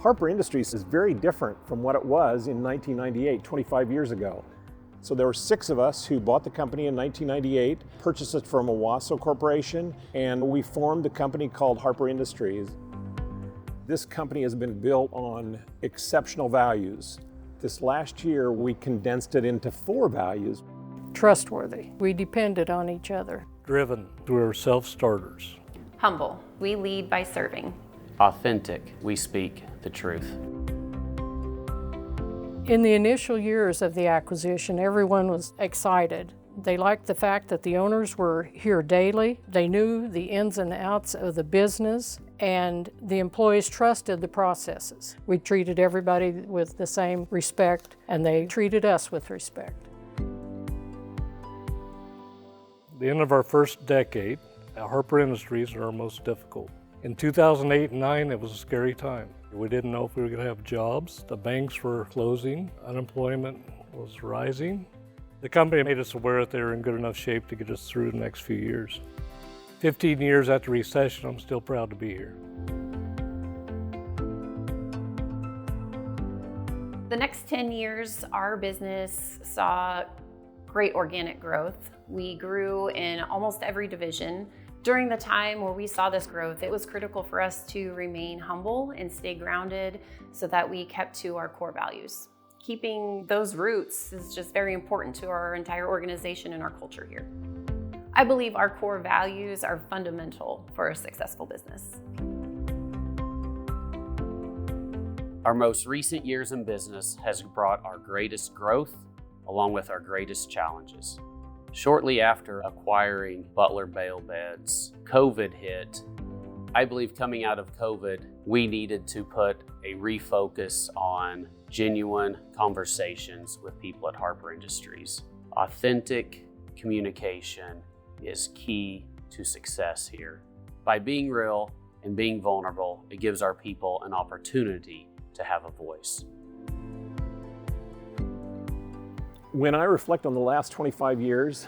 Harper Industries is very different from what it was in 1998, 25 years ago. So there were 6 of us who bought the company in 1998, purchased it from Owasso Corporation, and we formed a company called Harper Industries. This company has been built on exceptional values. This last year, we condensed it into 4 values. Trustworthy. We depended on each other. Driven. We're self-starters. Humble. We lead by serving. Authentic. We speak the truth. In the initial years of the acquisition, everyone was excited. They liked the fact that the owners were here daily. They knew the ins and outs of the business, and the employees trusted the processes. We treated everybody with the same respect, and they treated us with respect. The end of our first decade at Harper Industries are our most difficult. In 2008 and 2009, it was a scary time. We didn't know if we were going to have jobs. The banks were closing. Unemployment was rising. The company made us aware that they were in good enough shape to get us through the next few years. 15 years after recession, I'm still proud to be here. The next 10 years, our business saw great organic growth. We grew in almost every division. During the time where we saw this growth, it was critical for us to remain humble and stay grounded so that we kept to our core values. Keeping those roots is just very important to our entire organization and our culture here. I believe our core values are fundamental for a successful business. Our most recent years in business has brought our greatest growth along with our greatest challenges. Shortly after acquiring Butler Bale Beds, COVID hit. I believe coming out of COVID, we needed to put a refocus on genuine conversations with people at Harper Industries. Authentic communication is key to success here. By being real and being vulnerable, it gives our people an opportunity to have a voice. When I reflect on the last 25 years,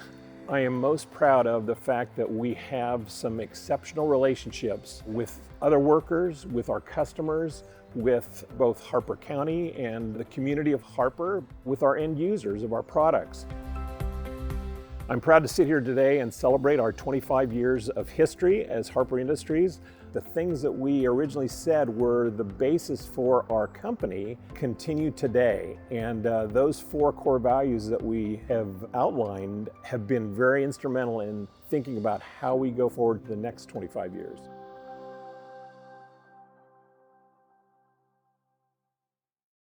I am most proud of the fact that we have some exceptional relationships with other workers, with our customers, with both Harper County and the community of Harper, with our end users of our products. I'm proud to sit here today and celebrate our 25 years of history as Harper Industries. The things that we originally said were the basis for our company continue today. And those 4 core values that we have outlined have been very instrumental in thinking about how we go forward to the next 25 years.